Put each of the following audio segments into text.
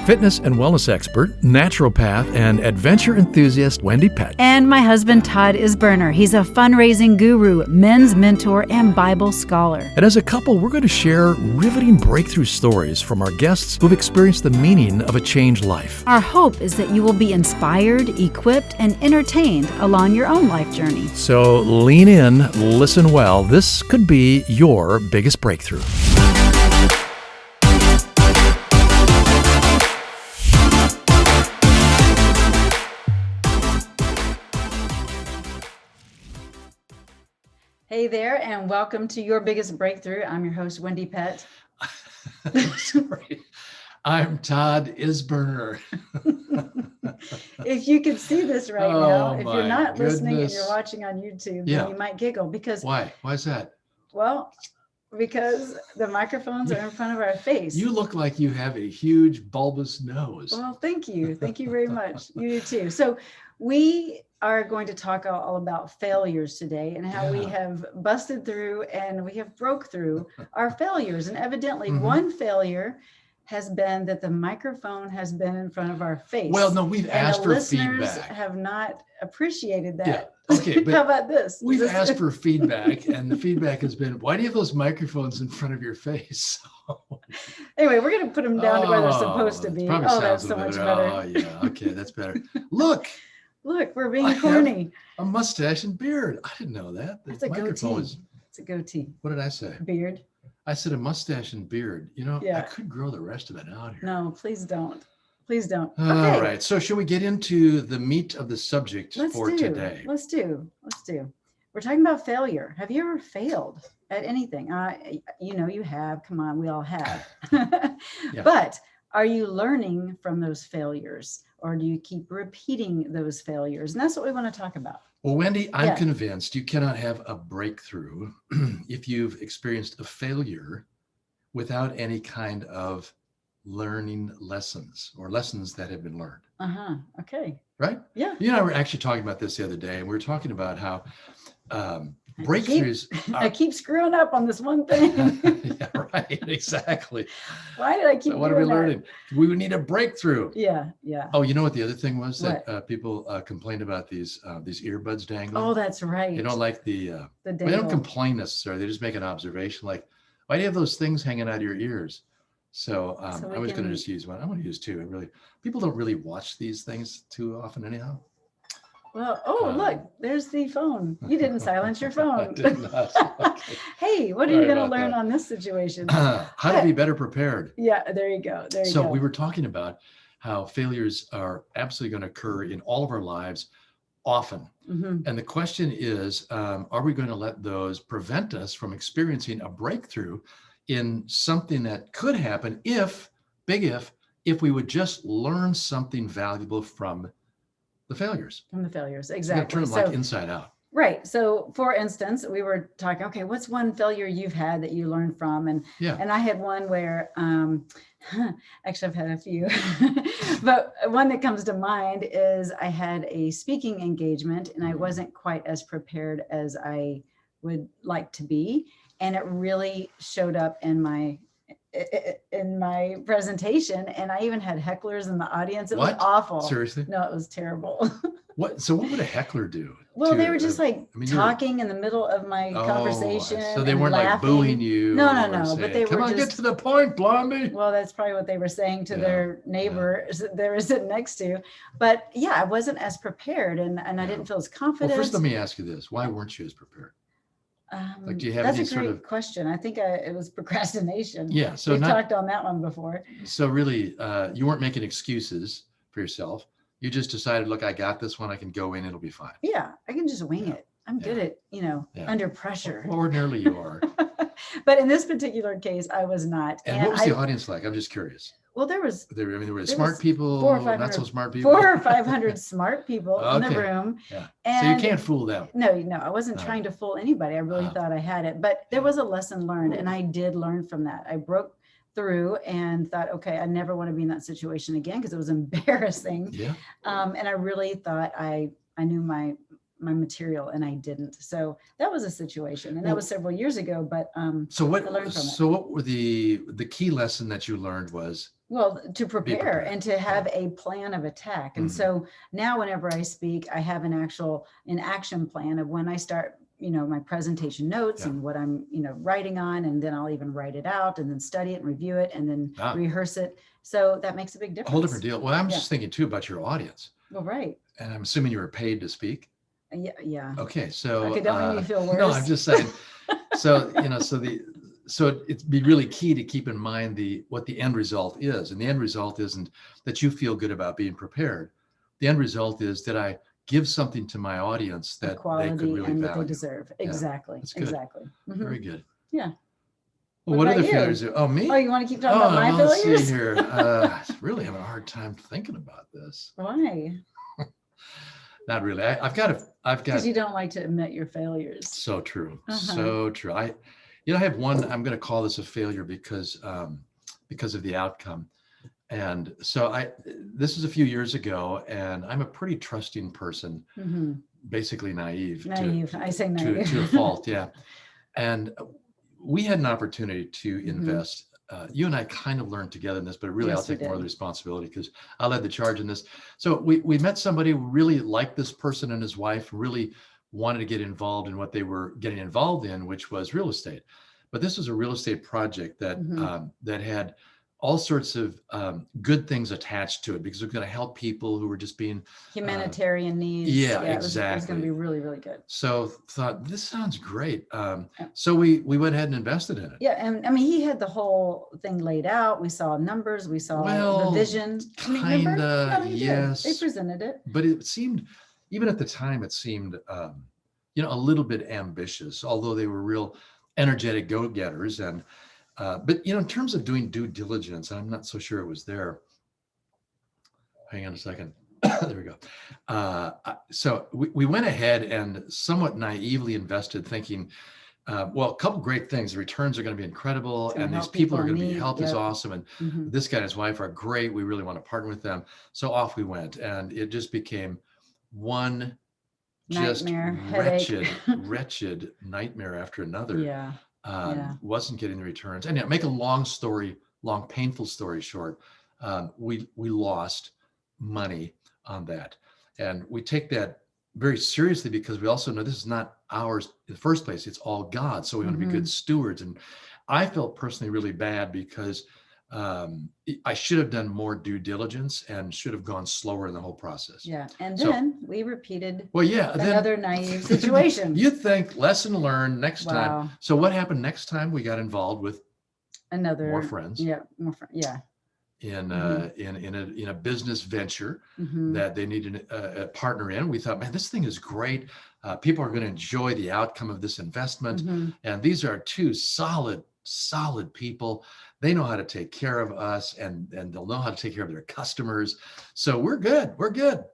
fitness and wellness expert, naturopath, and adventure enthusiast Wendie Pett. And my husband, Todd Isberner. He's a fundraising guru, men's mentor, and Bible scholar. And as a couple, we're going to share riveting breakthrough stories from our guests who've experienced the meaning of a changed life. Our hope is that you will be inspired, equipped, and entertained along your own life journey. So lean in, listen well. This could be your biggest breakthrough. Hey there, and welcome to Your Biggest Breakthrough. I'm your host, Wendie Pett. Sorry. I'm Todd Isberner. If you could see this right now, if you're not listening and goodness. you're watching on YouTube, Yeah. then you might giggle because, Why? Why is that? well, because the microphones are in front of our face. You look like you have a huge bulbous nose. Well, thank you. Thank you very much. You do too. So we are going to talk all about failures today and how we have busted through and we have broke through our failures. And evidently one failure has been that the microphone has been in front of our face. Well, no, we've and asked the for listeners feedback. have not appreciated that. Yeah. Okay, but how about this? We've asked for feedback, and the feedback has been, why do you have those microphones in front of your face? Anyway, we're going to put them down to where they're supposed to be. Probably Oh, sounds that's so a much bit better. Oh, yeah. Okay, that's better. Look, Look, we're I being have corny. a mustache and beard. I didn't know that. The It's a microphone goatee. is- It's a goatee. What did I say? Beard. I said a mustache and beard. You know, I Yeah. could grow the rest of it out here. No, please don't. Please don't. All Okay. right. So should we get into the meat of the subject for today? Let's do. We're talking about failure. Have you ever failed at anything? You have. Come on, we all have. Yeah. But are you learning from those failures, or do you keep repeating those failures? And that's what we want to talk about. Well, Wendie, I'm Yeah. convinced you cannot have a breakthrough if you've experienced a failure without any kind of learning lessons or lessons that have been learned. Okay. Right? Yeah. You and I were actually talking about this the other day, and we were talking about how breakthroughs I keep screwing up on this one thing. Yeah, right. Exactly. Why did I keep So what are doing we that? learning? We would need a breakthrough. Yeah. Oh, you know what the other thing was What? that people complained about these earbuds dangling. Oh, that's right. You don't like the the they dangle. don't complain necessarily. They just make an observation like, why do you have those things hanging out of your ears? So, So we I was going to can- just use one. I want to use two. People don't really watch these things too often anyhow. Well, look, there's the phone. You didn't silence your I phone. did not. Okay. Hey, what are Sorry you going to about learn that. on this situation? How to be better prepared. Yeah, there you go. So we were talking about how failures are absolutely going to occur in all of our lives often. Mhm. And the question is, are we going to let those prevent us from experiencing a breakthrough in something that could happen if we would just learn something valuable from the failures? From the failures, It's exactly. going to turn them like inside out. Right. So, for instance, we were talking. Okay, what's one failure you've had that you learned from? And Yeah. and I had one where, actually, I've had a few, but one that comes to mind is I had a speaking engagement, and I wasn't quite as prepared as I would like to be, and it really showed up in my presentation, and I even had hecklers in the audience. It was What? awful. Seriously? No, it was terrible. What? So what would a heckler do? Well, to- they were just like I mean, talking in the middle of my conversation. So they and weren't like laughing. booing you. No, or but saying, they come were on, just. get to the point, Blondie. Well, that's probably what they were saying to Yeah, their neighbor they were sitting next to. But yeah, I wasn't as prepared, and I didn't feel as confident. Well, first, let me ask you this: why weren't you as prepared? Like, do you have that's any a sort great of- question. I think it was procrastination. Yeah. So We've not. talked on that one before. So really, you weren't making excuses for yourself. You just decided, look, I got this one. I can go in. It'll be fine. Yeah, I can just wing Yeah. it. I'm good at, Yeah. under pressure. Well, ordinarily you are. But in this particular case, I was not. And what was the audience like? I'm just curious. Well, there was There were There smart was people, 400 or not so smart people. 400 or 500 smart people in the Okay. room. Yeah. So And you can't fool them. No, I wasn't No. trying to fool anybody. I really thought I had it, but there was a lesson learned, and I did learn from that. I broke through and thought, okay, I never want to be in that situation again because it was embarrassing. Yeah. And I really thought I knew my my material and I didn't. So that was a situation, and that was several years ago, but so I learned from it. so what were the key lesson that you learned was? Well, to prepare prepared. and to have a plan of attack. And so now whenever I speak, I have an action plan of when I start, my presentation notes and what I'm, writing on, and then I'll even write it out and then study it and review it and then rehearse it. So that makes a big difference. A whole different deal. Well, I'm just thinking too about your audience. Well, right. And I'm assuming you were paid to speak. Yeah. Okay. So okay, don't make me feel worse. No, I'm just saying. So, so it'd be really key to keep in mind what the end result is. And the end result isn't that you feel good about being prepared. The end result is that I give something to my audience that they could really and value. that they deserve. Yeah, Exactly. that's good. Exactly. Very good. Yeah. Well, what about other you? failures? Oh, me? Oh, you want to keep talking about my let's failures? see here. I really having a hard time thinking about this. Why? Not really. I've got Because you don't like to admit your failures. So true. So true. I have one. I'm going to call this a failure because of the outcome. And so this is a few years ago, and I'm a pretty trusting person, basically naive. I say naive. To a fault. Yeah. And we had an opportunity to invest. You and I kind of learned together in this, but really I'll take more of the responsibility because I led the charge in this. So we met somebody who really liked this person and his wife, really wanted to get involved in what they were getting involved in, which was real estate. But this was a real estate project that that had all sorts of good things attached to it because it was going to help people who were just being humanitarian needs. Yeah, exactly. Exactly. It was going to be really, really good. So thought this sounds great. So we went ahead and invested in it. Yeah, and I mean he had the whole thing laid out. We saw numbers. We saw the vision. Kinda, yes. They presented it, but it seemed, even at the time, it seemed a little bit ambitious. Although they were real energetic go-getters and. But in terms of doing due diligence, I'm not so sure it was there. Hang on a second. There we go. So we went ahead and somewhat naively invested, thinking, well, a couple great things. The returns are going to be incredible, and these people are going to be helped is awesome. And this guy and his wife are great. We really want to partner with them. So off we went, and it just became one nightmare, wretched nightmare after another. Yeah. Wasn't getting the returns. And make a long, painful story short, we lost money on that. And we take that very seriously because we also know this is not ours in the first place. It's all God. So we want to be good stewards. And I felt personally really bad because I should have done more due diligence and should have gone slower in the whole process. Yeah. And then we repeated another naive situation. You'd think lesson learned next time. So what happened next time? We got involved with more friends. Yeah. More friends. Yeah. In a business venture that they needed a partner in. We thought, man, this thing is great. People are going to enjoy the outcome of this investment. And these are two solid people. They know how to take care of us and they'll know how to take care of their customers. So we're good.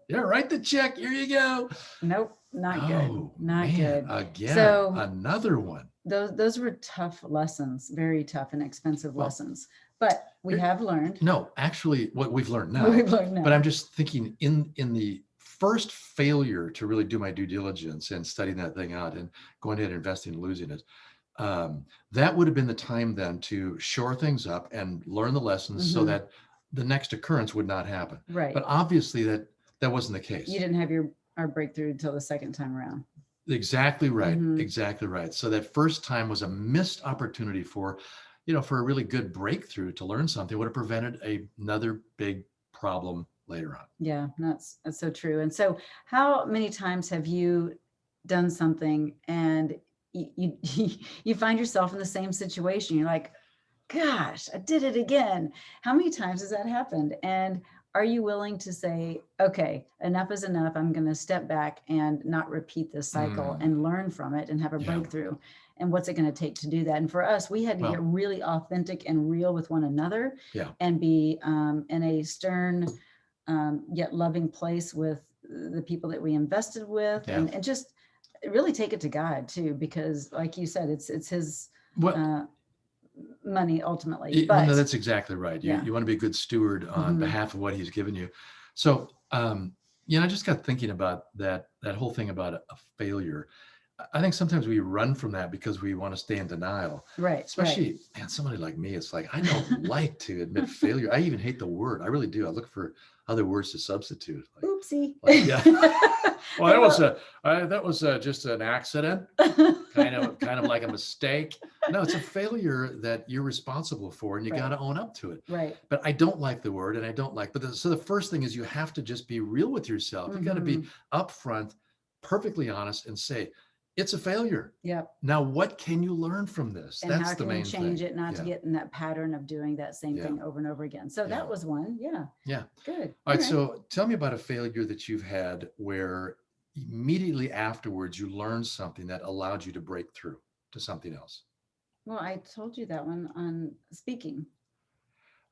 Yeah, write the check. Here you go. Nope, not good. Not good. Again, so another one. Those were tough lessons, very tough and expensive lessons. But we have learned. No, actually what we've learned now. But I'm just thinking in the first failure to really do my due diligence and studying that thing out and going ahead and investing and losing it. That would have been the time then to shore things up and learn the lessons so that the next occurrence would not happen. Right. But obviously that wasn't the case. You didn't have our breakthrough until the second time around. Exactly right. Exactly right. So that first time was a missed opportunity for a really good breakthrough to learn something. Would have prevented another big problem later on. Yeah, that's so true. And so how many times have you done something and you find yourself in the same situation? You're like, gosh, I did it again. How many times has that happened? And are you willing to say, okay, enough is enough. I'm going to step back and not repeat this cycle and learn from it and have a breakthrough. And what's it going to take to do that? And for us, we had to get really authentic and real with one another and be in a stern yet loving place with the people that we invested with and just really take it to God too, because like you said, it's his money ultimately. No, that's exactly right. You want to be a good steward on behalf of what he's given you. So I just got thinking about that whole thing about a failure. I think sometimes we run from that because we want to stay in denial. Right, right. Especially, man, somebody like me, it's like I don't like to admit failure. I even hate the word. I really do. I look for other words to substitute. Oopsie. Yeah. Well, that was just an accident, kind of like a mistake. No, it's a failure that you're responsible for, and you Right. got to own up to it. Right. But I don't like the word, and I don't like. So the first thing is you have to just be real with yourself. You got to be Mhm. upfront, perfectly honest, and say it's a failure. Yep. Now, what can you learn from this? And That's how the can we main change thing. it not to Yeah. get in that pattern of doing that same Yeah. thing over and over again? So Yeah. that was one. Yeah. Yeah. Good. All right. So tell me about a failure that you've had where immediately afterwards you learned something that allowed you to break through to something else. Well, I told you that one on speaking.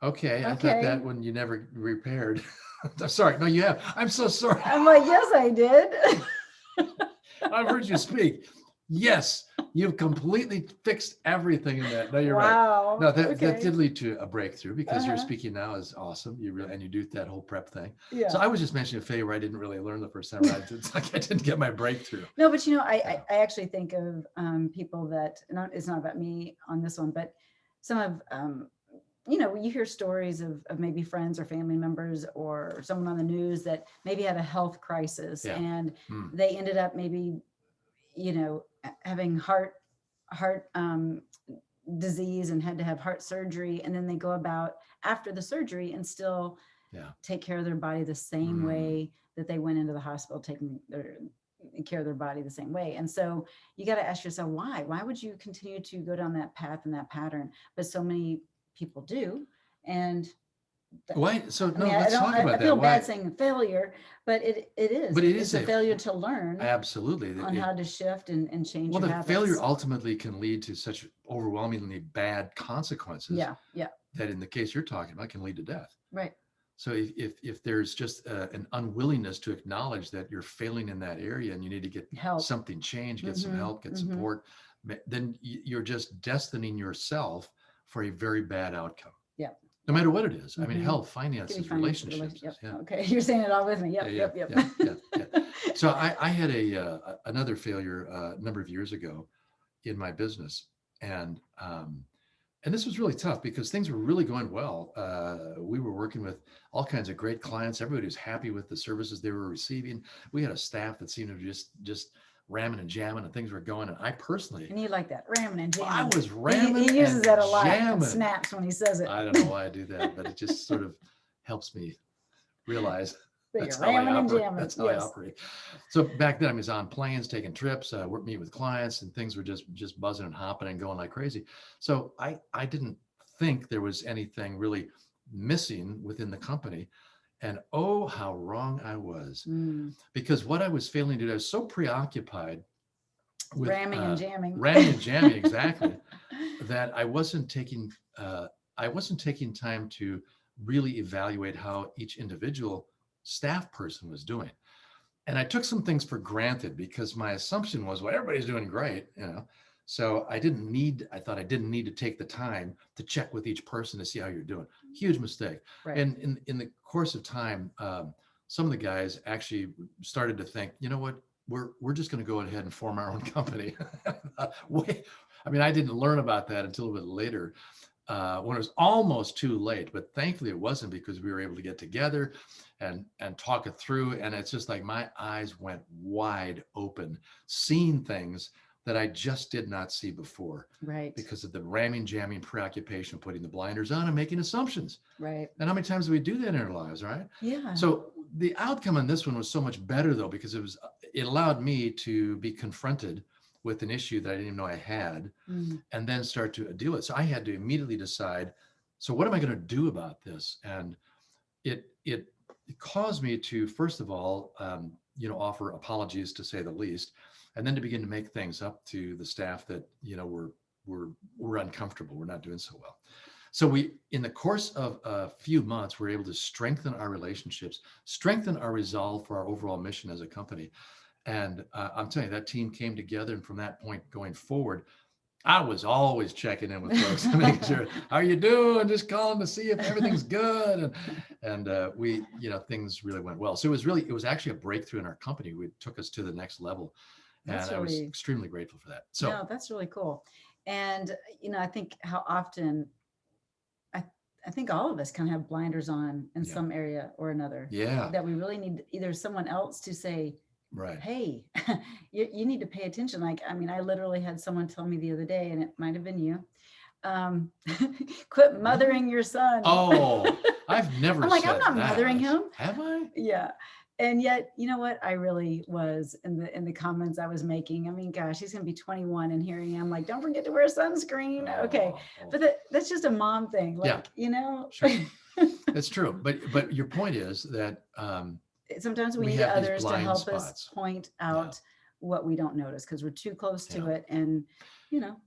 Okay. I thought that Okay. one you never repaired. I'm sorry. No, you have. I'm so sorry. I'm like, yes, I did. I've heard you speak. Yes, you've completely fixed everything in that. No, you're right. Wow. No, that Okay. did lead to a breakthrough because you're Uh-huh. speaking now is awesome. You really and you do that whole prep thing. Yeah. So I was just mentioning a failure I didn't really learn the first time around. It's like I didn't get my breakthrough. No, but you know, Yeah. I actually think of people that, it's not about me on this one, but some of, you hear stories of maybe friends or family members or someone on the news that maybe had a health crisis Yeah. and Mm. they ended up maybe, having heart disease and had to have heart surgery. And then they go about after the surgery and still Yeah. take care of their body the same Mm. way that they went into the hospital taking care of their body the same way. And so you got to ask yourself, why would you continue to go down that path and that pattern? But so many people do. And Why? So I no, mean, I let's don't, talk I about feel that. bad Why? saying failure, but it is, But it it's is a failure to learn absolutely. on how to shift and change Well, your the habits. failure ultimately can lead to such overwhelmingly bad consequences Yeah. Yeah. that in the case you're talking about can lead to death. Right. So if there's just an unwillingness to acknowledge that you're failing in that area and you need to get Help. something changed, get some Mhm, help, get mhm. support, then you're just destining yourself for a very bad outcome. Yeah. No matter what it is. I mean, Mhm. health, finances, relationships. Yep. Yeah. Okay. You're saying it all with me. Yep. Yeah, Yep. yeah, Yep. yeah, yeah. So I had another failure a number of years ago in my business, and this was really tough because things were really going well. We were working with all kinds of great clients. Everybody was happy with the services they were receiving. We had a staff that seemed to just ramming and jamming, and things were going. And I personally, And you like that ramming and jamming. I was ramming He uses and that a lot. And jamming. snaps when he says it. I don't know why I do that, but it just sort of helps me realize But that's you're how I ramming and operate. jamming. That's how I Yes. operate. So back then I was on planes, taking trips, meet with clients, and things were just buzzing and hopping and going like crazy. So I didn't think there was anything really missing within the company. And oh, how wrong I was. Mm. Because what I was failing to do, I was so preoccupied with Ramming and jamming. ramming and jamming, exactly, that I wasn't taking time to really evaluate how each individual staff person was doing. And I took some things for granted because my assumption was, well, everybody's doing great, So I thought I didn't need to take the time to check with each person to see how you're doing. Huge mistake. Right. And in the course of time, some of the guys actually started to think, you know what, we're just going to go ahead and form our own company. I mean, I didn't learn about that until a bit later. When it was almost too late, but thankfully it wasn't, because we were able to get together and talk it through. And it's just like my eyes went wide open, seeing things that I just did not see before. Right. Because of the ramming, jamming preoccupation, putting the blinders on and making assumptions. Right. And how many times do we do that in our lives, right? Yeah. So the outcome on this one was so much better though, because it allowed me to be confronted with an issue that I didn't even know I had, and then start to deal with it. So I had to immediately decide, so what am I going to do about this? And it caused me to, first of all, offer apologies, to say the least, and then to begin to make things up to the staff that, we're uncomfortable. We're not doing so well. So in the course of a few months, we're able to strengthen our relationships, strengthen our resolve for our overall mission as a company. And I'm telling you, that team came together. And from that point going forward, I was always checking in with folks to make sure, how are you doing? Just calling to see if everything's good. And we, things really went well. So it was actually a breakthrough in our company. It took us to the next level. And I was extremely grateful for that. So no, that's really cool. And, I think how often I think all of us kind of have blinders on in some area or another. Yeah. That we really need either someone else to say, right. Hey, you need to pay attention. Like, I mean, I literally had someone tell me the other day, and it might've been you, quit mothering your son. Oh, I've never I'm like, said I'm not that. mothering him. Have I? Yeah. And yet, you know what? I really was in the comments I was making. I mean, gosh, he's going to be 21 and here I am like, don't forget to wear sunscreen. Okay. But that's just a mom thing. Like, Sure. That's true. But your point is that sometimes we need others to help us point out what we don't notice because we're too close to it. And,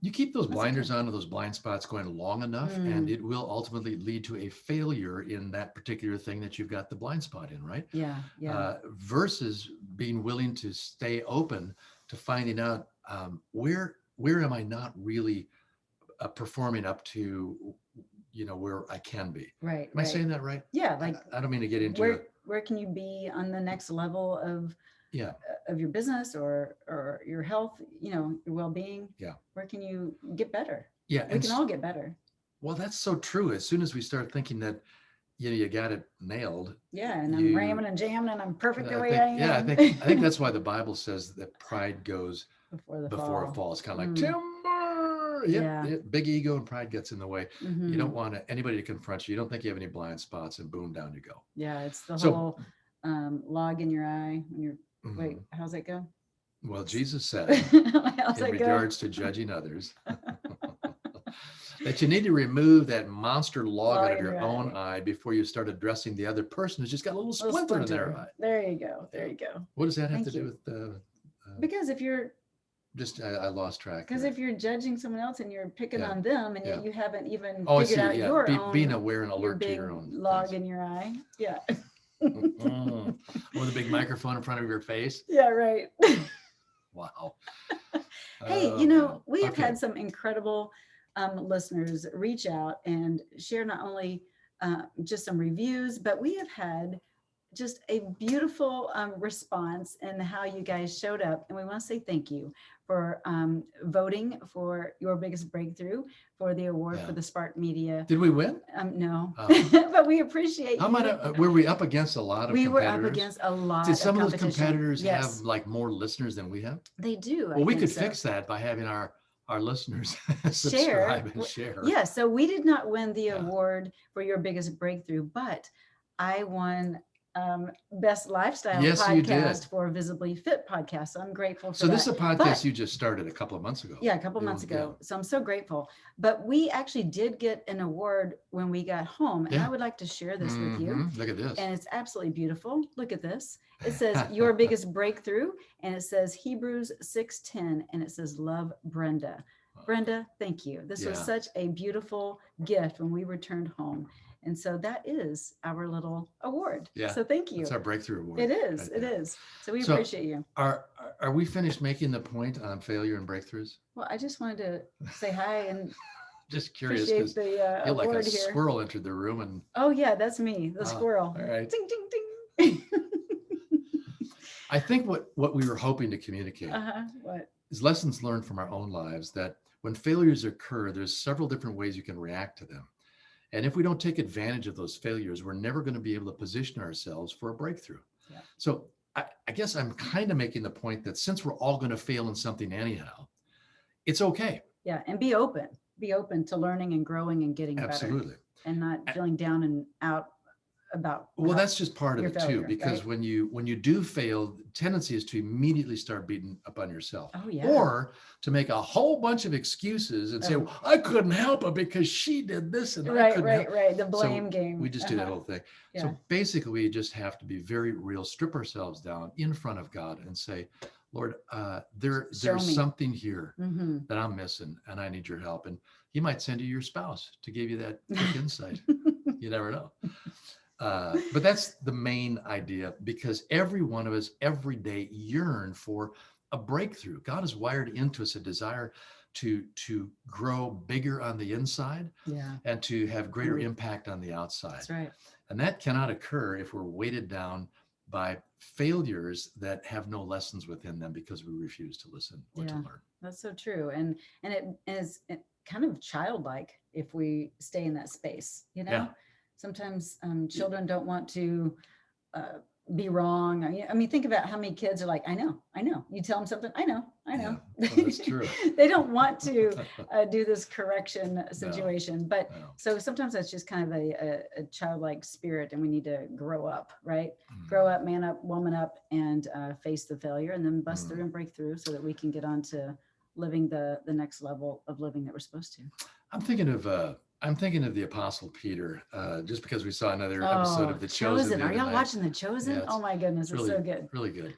you keep those blinders on to those blind spots going long enough, and it will ultimately lead to a failure in that particular thing that you've got the blind spot in, right? Yeah. Versus being willing to stay open to finding out where am I not really performing up to, where I can be. Right. Am I saying that right? Yeah. Like I don't mean to get into where can you be on the next level of your business or your health, your well-being. Where can you get better? We can all get better. Well, that's so true. As soon as we start thinking that, you got it nailed. And I'm ramming and jamming and I'm perfect the way I am. Yeah, I think that's why the Bible says that pride goes before a fall. It's kind of like timber. Big ego and pride gets in the way. You don't want anybody to confront you. You don't think you have any blind spots, and boom, down you go. Yeah, it's the whole log in your eye when you're wait, how's that go? Well, Jesus said in regards to judging others that you need to remove that monster log out of your own eye before you start addressing the other person who's just got a little splinter in their eye. There you go. What does that have to do with because if you're I lost track. Because if you're judging someone else and you're picking on them, and yet you haven't even figured out your own, being aware and alert to your own log in your eye. Yeah. With a big microphone in front of your face. Yeah, right. Wow. Hey, we have had some incredible listeners reach out and share not only just some reviews, but we have had just a beautiful response and how you guys showed up. And we want to say thank you for voting for your biggest breakthrough for the award for the Spark Media. Did we win? No, but we appreciate How much were we up against? A lot of competitors? We were up against a lot. Did some of those competitors have like more listeners than we have? They do. Well, we could fix that by having our listeners subscribe and share. Yeah, so we did not win the award for your biggest breakthrough, but I won best lifestyle podcast for Visibly Fit podcast. So I'm grateful for that. So this is a podcast you just started a couple of months ago. Yeah, a couple of months ago. So I'm so grateful. But we actually did get an award when we got home. And I would like to share this with you. Look at this. And it's absolutely beautiful. Look at this. It says your biggest breakthrough. And it says Hebrews 6:10. And it says love Brenda. Brenda, thank you. This was such a beautiful gift when we returned home. And so that is our little award. Yeah. So thank you. It's our breakthrough award. It is. Right. It is. So we appreciate you. Are we finished making the point on failure and breakthroughs? Well, I just wanted to say hi and just curious because you're like a squirrel entered the room and. Oh yeah, that's me, the squirrel. All right. Ding ding ding. I think what we were hoping to communicate what is lessons learned from our own lives that when failures occur, there's several different ways you can react to them. And if we don't take advantage of those failures, we're never going to be able to position ourselves for a breakthrough. Yeah. So I guess I'm kind of making the point that since we're all going to fail in something anyhow, it's okay. Yeah. And be open to learning and growing and getting Absolutely. Better. And not feeling down and out about. Well, that's just part of it failure, too, because when you do fail, the tendency is to immediately start beating up on yourself. Oh, yeah. Or to make a whole bunch of excuses and say, well, I couldn't help it because she did this and I couldn't help. Right. The blame game. We just do that whole thing. Yeah. So basically, we just have to be very real, strip ourselves down in front of God and say, Lord, there's something here that I'm missing and I need your help. And he might send you your spouse to give you that quick insight. You never know. But that's the main idea, because every one of us every day yearn for a breakthrough. God has wired into us a desire to grow bigger on the inside Yeah. and to have greater impact on the outside. That's right. And that cannot occur if we're weighted down by failures that have no lessons within them because we refuse to listen or to learn. That's so true. And it is kind of childlike if we stay in that space, you know. Sometimes children don't want to be wrong. I mean, think about how many kids are like, I know. You tell them something, I know. Well, that's true. They don't want to do this correction situation. But so sometimes that's just kind of a childlike spirit, and we need to grow up, right? Grow up, man up, woman up, and face the failure, and then bust through and break through so that we can get on to living the next level of living that we're supposed to. I'm thinking of the Apostle Peter, just because we saw another episode of The Chosen. Are y'all watching The Chosen? Yeah, oh my goodness, it's so good. Really good.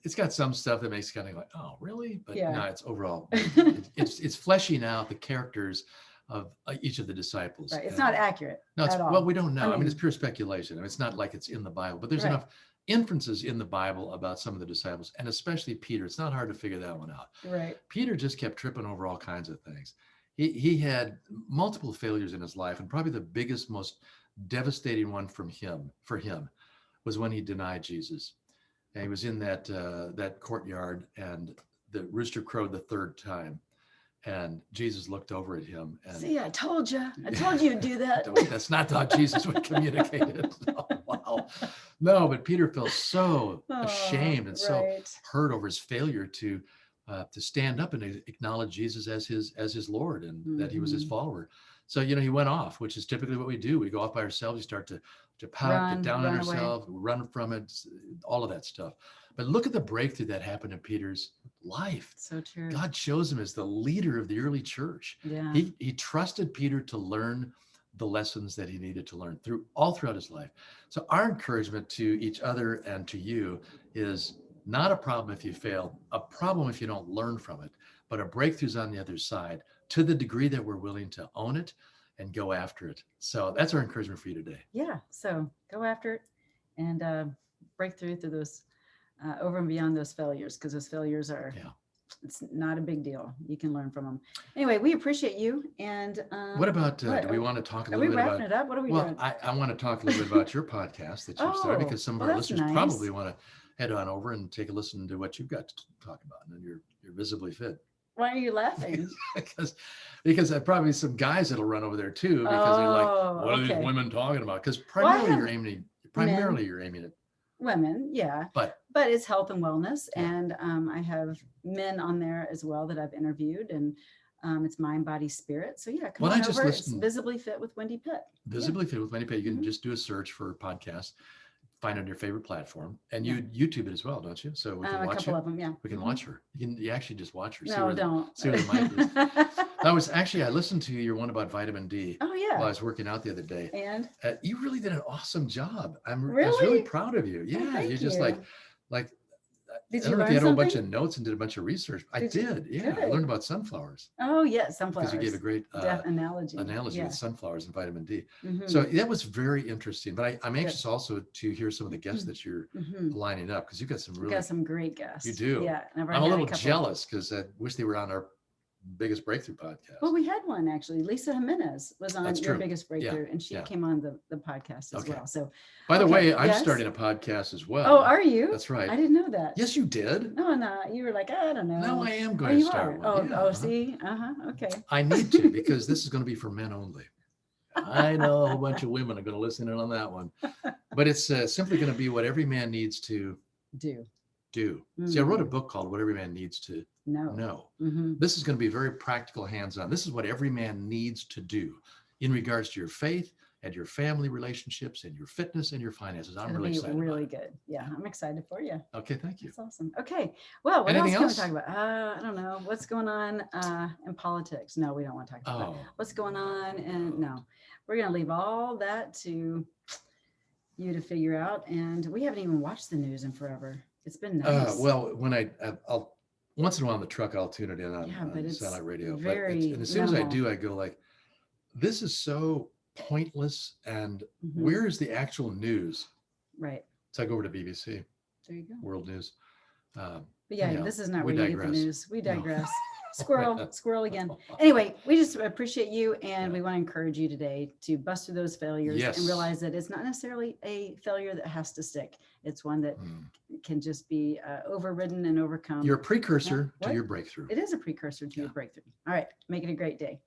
It's got some stuff that makes kind of like, oh, really? But no, it's overall, it's fleshing out the characters of each of the disciples. Right. It's not accurate. No, at all. Well, we don't know. I mean, it's pure speculation. I mean, it's not like it's in the Bible, but there's enough inferences in the Bible about some of the disciples, and especially Peter. It's not hard to figure that one out. Right. Peter just kept tripping over all kinds of things. He had multiple failures in his life, and probably the biggest, most devastating one for him was when he denied Jesus. And he was in that courtyard, and the rooster crowed the third time, and Jesus looked over at him and, see, I told you you'd do that. That's not how Jesus would communicate it. Oh, wow. No, but Peter felt so ashamed and so hurt over his failure to stand up and acknowledge Jesus as his Lord, and that he was his follower. So, he went off, which is typically what we do. We go off by ourselves. We start to pout, get down on ourselves, run from it, all of that stuff. But look at the breakthrough that happened in Peter's life. So true. God chose him as the leader of the early church. Yeah. He trusted Peter to learn the lessons that he needed to learn throughout his life. So our encouragement to each other and to you is not a problem if you fail, a problem if you don't learn from it, but a breakthrough's on the other side, to the degree that we're willing to own it and go after it. So that's our encouragement for you today. Yeah. So go after it and break through those over and beyond those failures, because those failures are, it's not a big deal. You can learn from them. Anyway, we appreciate you. And what about, do we want to talk a little bit about? Are we wrapping it up? What are we doing? I want to talk a little bit about your podcast that you've started, because some of our listeners probably want to head on over and take a listen to what you've got to talk about. And you're Visibly Fit. Why are you laughing? because probably some guys that'll run over there too, because they're like, what are these women talking about? Because primarily you're aiming at women, but it's health and wellness, and I have men on there as well that I've interviewed, and it's mind, body, spirit. So come on over. It's Visibly Fit with Wendie Pitt. Visibly Fit with Wendie Pitt. You can just do a search for podcast, find it on your favorite platform, and you YouTube it as well, don't you? So we can watch a couple of them. We can watch her. You actually just watch her. Don't. See where the mic is. I listened to your one about vitamin D. Oh yeah. While I was working out the other day, and you really did an awesome job. I was really proud of you. Yeah, you're just like. Did I don't you know if you had something? a bunch of notes and did a bunch of research. I did. Yeah, I learned about sunflowers. Oh yeah, sunflowers. Because you gave a great analogy with sunflowers and vitamin D. So that was very interesting. But I'm anxious also to hear some of the guests that you're lining up, because you've got some great guests. You do. Yeah. I'm a little jealous because I wish they were on our biggest breakthrough podcast. Well, we had one actually. Lisa Jimenez was on your biggest breakthrough, and she came on the podcast as well. So, by the way, I'm starting a podcast as well. Oh, are you? That's right. I didn't know that. Yes, you did. No, you were like, I don't know. No, I am going to start one. See, okay. I need to, because this is going to be for men only. I know a whole bunch of women are going to listen in on that one, but it's simply going to be what every man needs to do. See, I wrote a book called What Every Man Needs to Know. This is going to be very practical, hands-on. This is what every man needs to do in regards to your faith and your family relationships and your fitness and your finances. I'm really excited. Really good. Yeah, I'm excited for you. Okay, thank you. That's awesome. Okay, well, what else can we talk about? I don't know. What's going on in politics? No, we don't want to talk about that. What's going on? And no, we're going to leave all that to you to figure out. And we haven't even watched the news in forever. It's been nice. Well, when I'll once in a while on the truck, I'll tune it in on satellite radio. And as soon as I do, I go like, this is so pointless. And where is the actual news? Right. So I go over to BBC. There you go. World News. But this is not where you get the news. We digress. Squirrel again. Anyway, we just appreciate you, and we want to encourage you today to bust through those failures Yes. and realize that it's not necessarily a failure that has to stick. It's one that can just be overridden and overcome. Your precursor Yeah, to your breakthrough. It is a precursor to your breakthrough. All right, make it a great day.